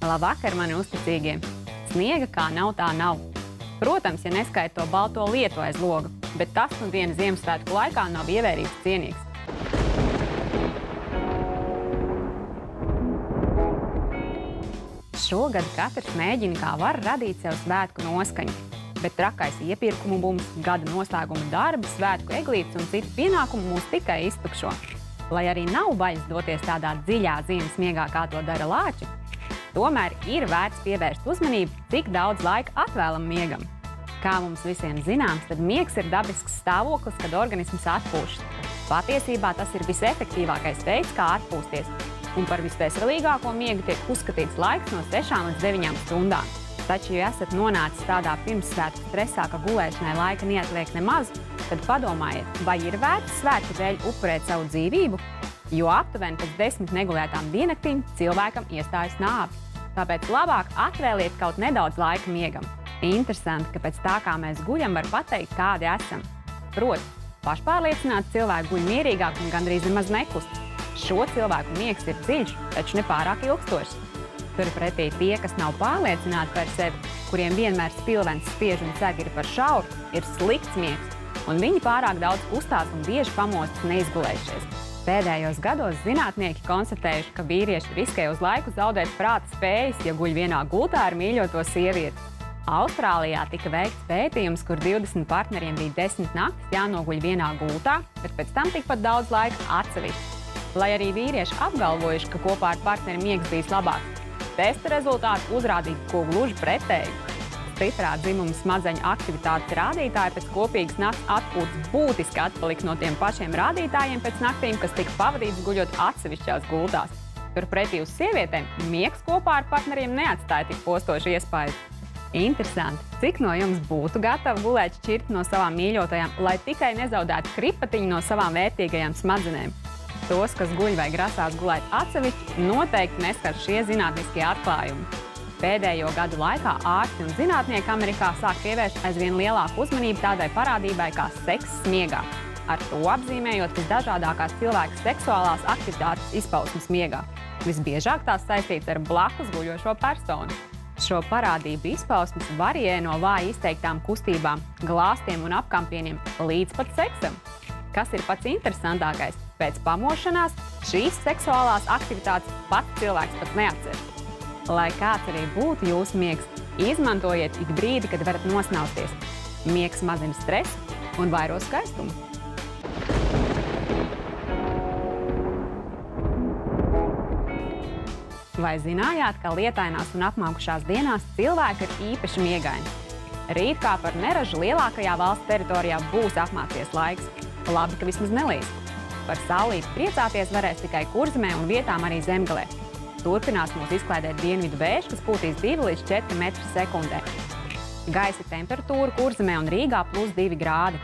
Labvakar, mani uzticīgie! Sniega kā nav, tā nav. Protams, ja neskaita to balto lietu aiz loga, bet tas nu dienu Ziemassvētku laikā nav ievērības cienīgs. Šogad katrs mēģina kā var radīt sev svētku noskaņu, bet trakais iepirkumu bums, gada noslēguma darbi, svētku eglītes un citu pienākumu mūs tikai iztukšo. Lai arī nav baļas doties tādā dziļā ziemas miegā, kā to dara lāči, tomēr ir vērts pievērst uzmanību, cik daudz laika atvēlam miegam. Kā mums visiem zināms, tad miegs ir dabisks stāvoklis, kad organisms atpūšas. Patiesībā tas ir visefektīvākais veids, kā atpūsties, un par visveselīgāko miegu tiek uzskatīts laiks no 6 līdz 9 stundām. Taču, ja esat nonācis tādā pirmssvētku stresā, ka gulēšanai laika neatliek nemaz, tad padomājiet, vai ir vērts svētku dēļ upurēt savu dzīvību, jo aptuveni pēc 10 negulētām diennaktīm cilvēkam iestājas nāve. Tāpēc labāk atvēliet kaut nedaudz laika miegam. Interesanti, ka pēc tā, kā mēs guļam, var pateikt, kādi esam. Proti, pašpārliecināti cilvēki guļ mierīgāk un gandrīz nemaz nekustas. Šo cilvēku miegs ir dziļš, taču nepārāk ilgstošs. Turpretī tie, kas nav pārliecināti par sevi, kuriem vienmēr spilvens, spiež un seg ir par šauru, ir slikts miegs, un viņi pārāk daudz kustās un bieži pamostas neizgulējušies. Pēdējos gados zinātnieki konstatējuši, ka vīrieši riskē uz laiku zaudēt prāta spējas, ja guļ vienā gultā ar mīļoto sievieti. Austrālijā tika veikts pētījums, kur 20 partneriem bija 10 naktis jānoguļ vienā gultā, bet pēc tam tikpat daudz laika atsevišķi. Lai arī vīrieši apgalvojuši, ka kopā ar partneri miegs bijis labāks, testa rezultāti uzrādīja, ko gluži pretēji. Stiprā dzimuma smadzeņu aktivitātes rādītāji pēc kopīgas nakts atpūtas būtiski atpalika no tiem pašiem rādītājiem pēc naktīm, kas tika pavadīts guļot atsevišķās gultās. Turpretī uz sievietēm miegs kopā ar partneriem neatstāja tik postošu iespaidu. Interesanti, cik no jums būtu gatavi gulēt šķirti no savām mīļotajām, lai tikai nezaudētu kripatiņu no savām vērtīgajām smadzenēm? Tos, kas guļ vai grasās gulēt atsevišķi, noteikti neskar šie zinātniskie atklājumi. Pēdējo gadu laikā ārsti un zinātnieki Amerikā sāk pievērst aizvien lielāku uzmanību tādai parādībai kā sekss miegā, ar to apzīmējot visdažādākās cilvēka seksuālās aktivitātes izpausmes miegā. Visbiežāk tās saistīts ar blakus guļošo personu. Šo parādību izpausmes varijē no vāji izteiktām kustībām, glāstiem un apkampieniem līdz pat seksam. Kas ir pats interesantākais? Pēc pamošanās šīs seksuālās aktivitātes pats cilvēks pat neatceras. Lai kāds arī būtu jūsu miegs, izmantojiet ik brīdi, kad varat nosnausties. Miegs mazina stresu un vairo skaistumu. Vai zinājāt, ka lietainās un apmaukušās dienās cilvēki ir īpaši miegaini? Rīt kā par neražu lielākajā valsts teritorijā būs apmācies laiks. Labi, ka vismaz nelīs. Par saulīti priecāties varēs tikai Kurzemē un vietām arī Zemgalē. Turpinās mūs izklaidēt dienvidu vējš, kas pūtīs 2 līdz 4 metri sekundē. Gaisa temperatūra Kurzemē un Rīgā +2 grādi.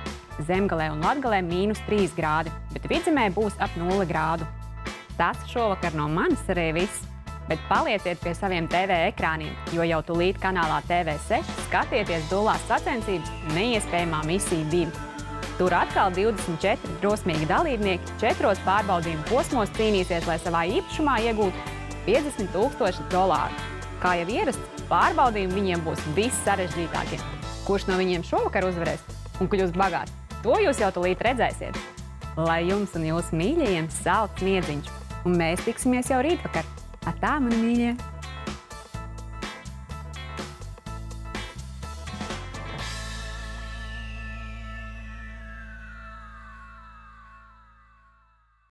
Zemgalē un Latgalē -3 grādi, bet Vidzemē būs ap 0 grādu. Tas šovakar no manis arī viss. Bet palieciet pie saviem TV ekrāniem, jo jau tūlīt kanālā TV6 skatieties dullās sacensības Neiespējamā misija 2. Tur atkal 24 drosmīgi dalībnieki 4 pārbaudījumu posmos cīnīsies, lai savā īpašumā iegūtu $50 000. Kā jau ierasts, pārbaudījumi viņiem būs vissarežģītākie. Kurš no viņiem šovakar uzvarēs un kļūs bagāts, to jūs jau tūlīt redzēsiet. Lai jums un jūsu mīļajiem salds miedziņš, un mēs tiksimies jau rītvakar. Atā, mani mīļie!